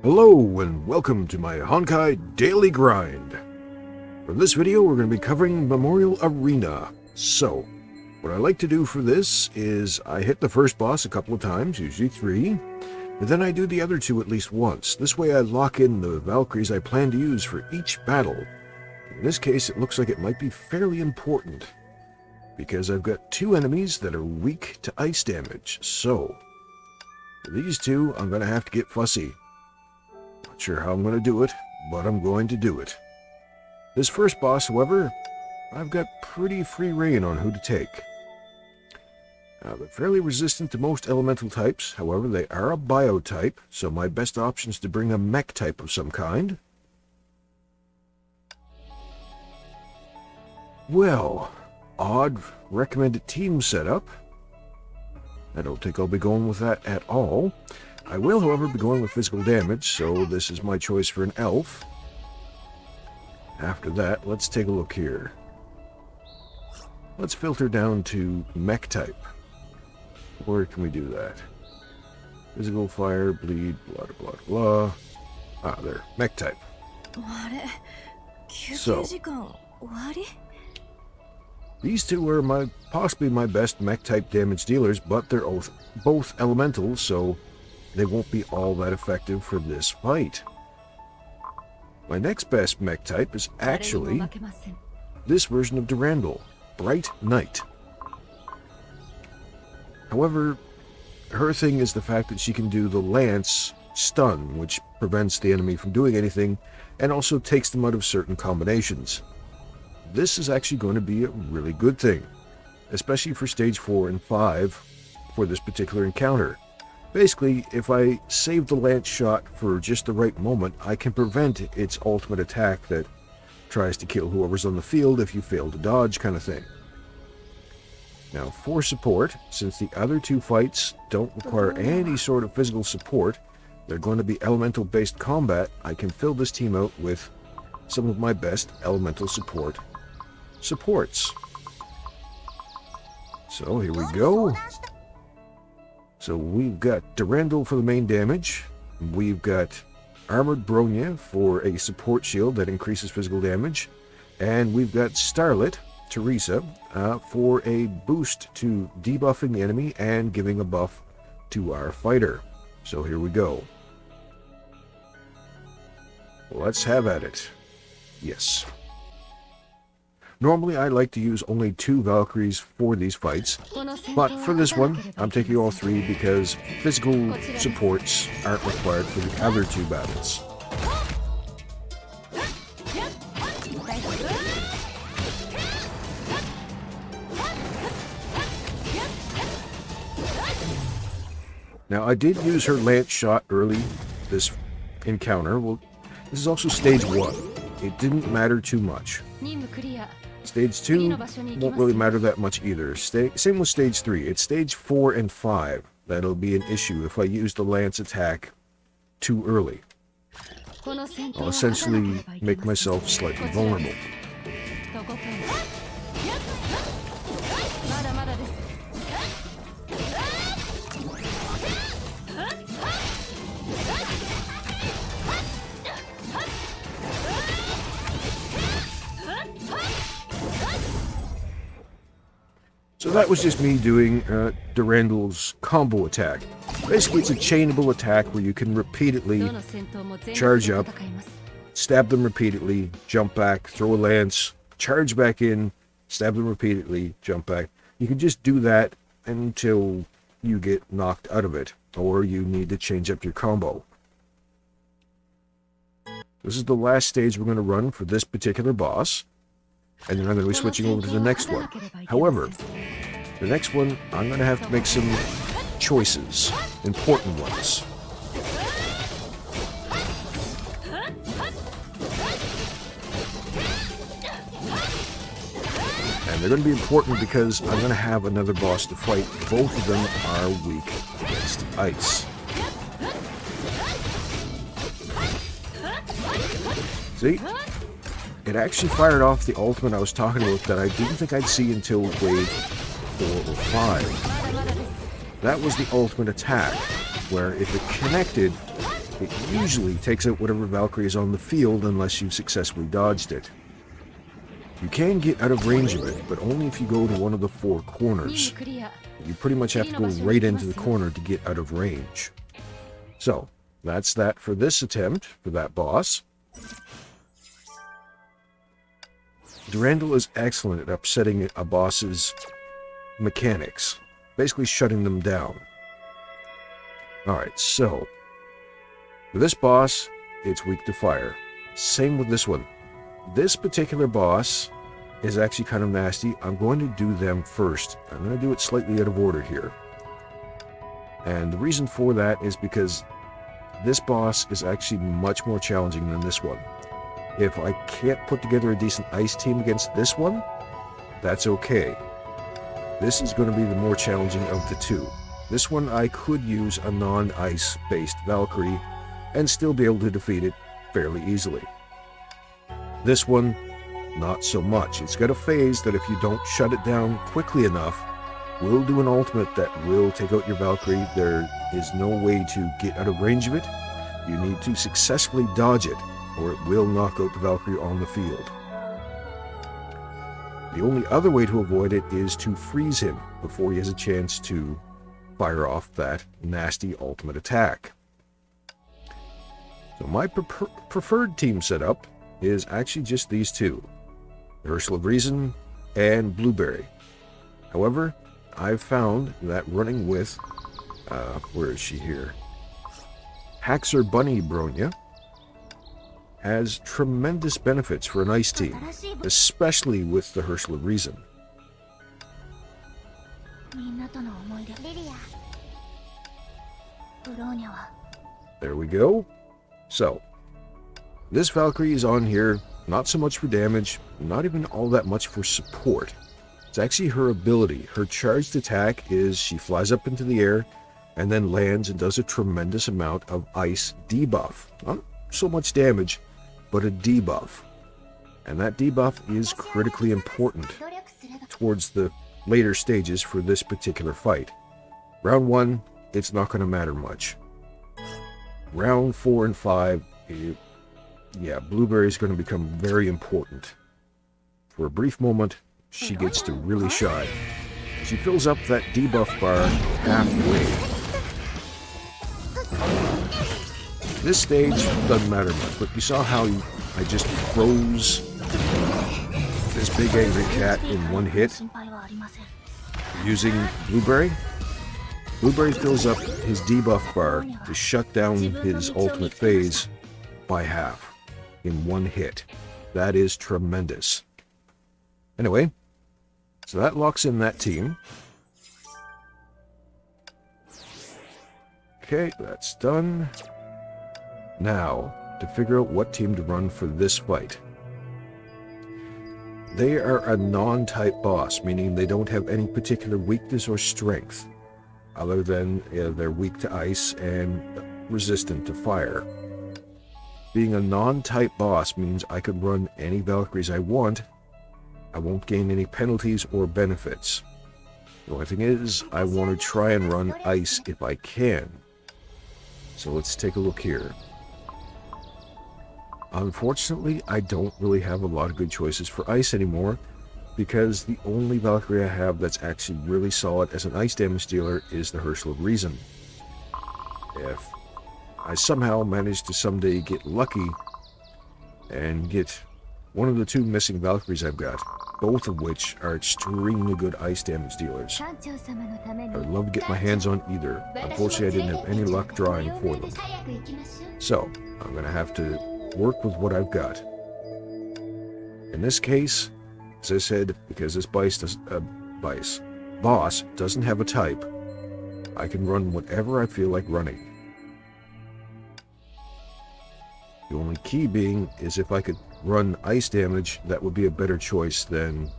Hello and welcome to my Honkai Daily Grind. For this video we're going to be covering Memorial Arena. So, what I like to do for this is I hit the first boss a couple of times, usually 3, but then I do the other 2 at least once. This way I lock in the Valkyries I plan to use for each battle. In this case it looks like it might be fairly important, because I've got 2 enemies that are weak to ice damage. So, for these 2 I'm going to have to get fussy. Not sure how I'm going to do it, but I'm going to do it. This first boss, however, I've got pretty free rein on who to take. They're fairly resistant to most elemental types, however they are a bio type, so my best option is to bring a mech type of some kind. Well, odd recommended team setup. I don't think I'll be going with that at all. I will, however, be going with physical damage, so this is my choice for an elf. After that, let's take a look here. Let's filter down to mech type. Where can we do that? Physical, fire, bleed, blah, blah, blah. Ah, there. Mech type. So, these 2 are possibly my best mech type damage dealers, but they're both elementals, so they won't be all that effective for this fight. My next best mech type is actually this version of Durandal, Bright Knight. However, her thing is the fact that she can do the Lance stun, which prevents the enemy from doing anything, and also takes them out of certain combinations. This is actually going to be a really good thing, especially for stage 4 and 5 for this particular encounter. Basically, if I save the lance shot for just the right moment, I can prevent its ultimate attack that tries to kill whoever's on the field if you fail to dodge, kind of thing. Now, for support, since the other 2 fights don't require any sort of physical support, they're going to be elemental-based combat, I can fill this team out with some of my best elemental supports. So, here we go. So we've got Durandal for the main damage, we've got Armored Bronya for a support shield that increases physical damage, and we've got Starlet, Teresa, for a boost to debuffing the enemy and giving a buff to our fighter. So here we go. Let's have at it. Yes. Normally I like to use only 2 Valkyries for these fights, but for this one I'm taking all 3 because physical supports aren't required for the other 2 battles. Now I did use her lance shot early this encounter. Well, this is also stage 1. It didn't matter too much. Stage 2 won't really matter that much either. Same with stage 3. It's stage 4 and 5 that'll be an issue if I use the lance attack too early. I'll essentially make myself slightly vulnerable. So that was just me doing Durandal's combo attack. Basically it's a chainable attack where you can repeatedly charge up, stab them repeatedly, jump back, throw a lance, charge back in, stab them repeatedly, jump back. You can just do that until you get knocked out of it, or you need to change up your combo. This is the last stage we're going to run for this particular boss, and then I'm going to be switching over to the next one. However, the next one, I'm going to have to make some choices, important ones. And they're going to be important because I'm going to have another boss to fight. Both of them are weak against ice. See? It actually fired off the ultimate I was talking about that I didn't think I'd see until wave 4 or 5. That was the ultimate attack, where if it connected, it usually takes out whatever Valkyrie is on the field unless you've successfully dodged it. You can get out of range of it, but only if you go to one of the 4 corners. You pretty much have to go right into the corner to get out of range. So, that's that for this attempt, for that boss. Durandal is excellent at upsetting a boss's mechanics, basically shutting them down. Alright, so, for this boss, it's weak to fire. Same with this one. This particular boss is actually kind of nasty. I'm going to do them first. I'm going to do it slightly out of order here. And the reason for that is because this boss is actually much more challenging than this one. If I can't put together a decent ice team against this one, that's okay. This is going to be the more challenging of the two. This one I could use a non-ice based Valkyrie and still be able to defeat it fairly easily. This one, not so much. It's got a phase that if you don't shut it down quickly enough, will do an ultimate that will take out your Valkyrie. There is no way to get out of range of it. You need to successfully dodge it, or it will knock out the Valkyrie on the field. The only other way to avoid it is to freeze him before he has a chance to fire off that nasty ultimate attack. So my preferred team setup is actually just these two, Ursula of Reason and Blueberry. However, I've found that running with, where is she here? Haxor Bunny Bronya has tremendous benefits for an ice team, especially with the Ursula of Reason. There we go. So, this Valkyrie is on here, not so much for damage, not even all that much for support. It's actually her ability. Her charged attack is she flies up into the air and then lands and does a tremendous amount of ice debuff. Not so much damage, but a debuff. And that debuff is critically important towards the later stages for this particular fight. Round 1, it's not going to matter much. Round 4 and 5, yeah, Blueberry is going to become very important. For a brief moment, she gets to really shine. She fills up that debuff bar halfway. This stage doesn't matter much, but you saw how I just froze this big angry cat in one hit using Blueberry? Blueberry fills up his debuff bar to shut down his ultimate phase by half in one hit. That is tremendous. Anyway, so that locks in that team. Okay, that's done. Now, to figure out what team to run for this fight. They are a non-type boss, meaning they don't have any particular weakness or strength, other than they're weak to ice and resistant to fire. Being a non-type boss means I could run any Valkyries I want. I won't gain any penalties or benefits. The only thing is, I want to try and run ice if I can. So let's take a look here. Unfortunately, I don't really have a lot of good choices for ice anymore, because the only Valkyrie I have that's actually really solid as an ice damage dealer is the Ursula of Reason. If I somehow manage to someday get lucky and get one of the two missing Valkyries I've got, both of which are extremely good ice damage dealers, I'd love to get my hands on either. Unfortunately, I didn't have any luck drawing for them. So, I'm going to have to work with what I've got. In this case, as I said, because this boss doesn't have a type, I can run whatever I feel like running. The only key being is if I could run ice damage, that would be a better choice than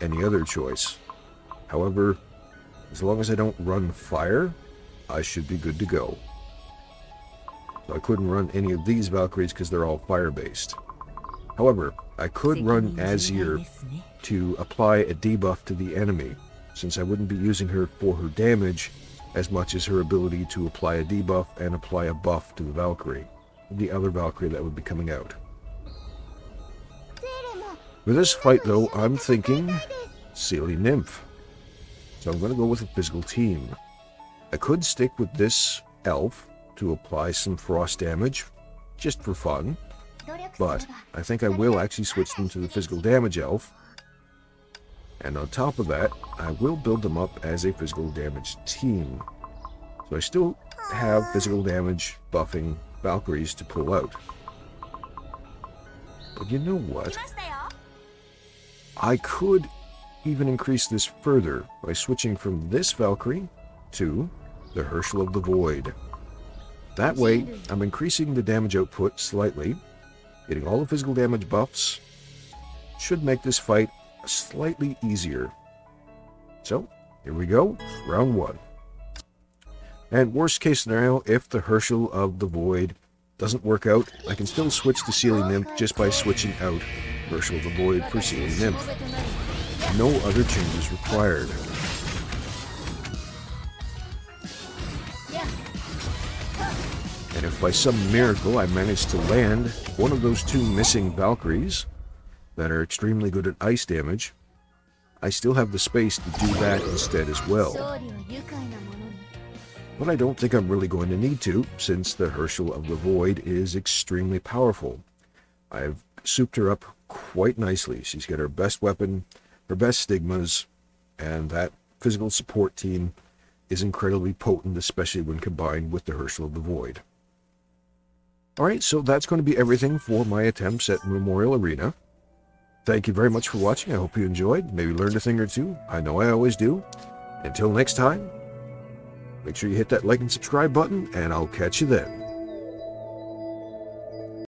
any other choice. However, as long as I don't run fire, I should be good to go. So I couldn't run any of these Valkyries because they're all fire-based. However, I could run Azir to apply a debuff to the enemy. Since I wouldn't be using her for her damage, as much as her ability to apply a debuff and apply a buff to the Valkyrie, the other Valkyrie that would be coming out. For this fight though, I'm thinking Seelie Nymph. So I'm going to go with a physical team. I could stick with this elf to apply some frost damage, just for fun, but I think I will actually switch them to the physical damage elf. And on top of that, I will build them up as a physical damage team. So I still have physical damage buffing Valkyries to pull out. But you know what? I could even increase this further by switching from this Valkyrie to the Herschel of the Void. That way, I'm increasing the damage output slightly, getting all the physical damage buffs. Should make this fight slightly easier. So, here we go, round 1. And worst case scenario, if the Herschel of the Void doesn't work out, I can still switch to Seelie Nymph just by switching out Herschel of the Void for Seelie Nymph. No other changes required. And if by some miracle I manage to land one of those 2 missing Valkyries that are extremely good at ice damage, I still have the space to do that instead as well. But I don't think I'm really going to need to, since the Herschel of the Void is extremely powerful. I've souped her up quite nicely. She's got her best weapon, her best stigmas, and that physical support team is incredibly potent, especially when combined with the Herschel of the Void. Alright, so that's going to be everything for my attempts at Memorial Arena. Thank you very much for watching. I hope you enjoyed, maybe learned a thing or two. I know I always do. Until next time, make sure you hit that like and subscribe button, and I'll catch you then.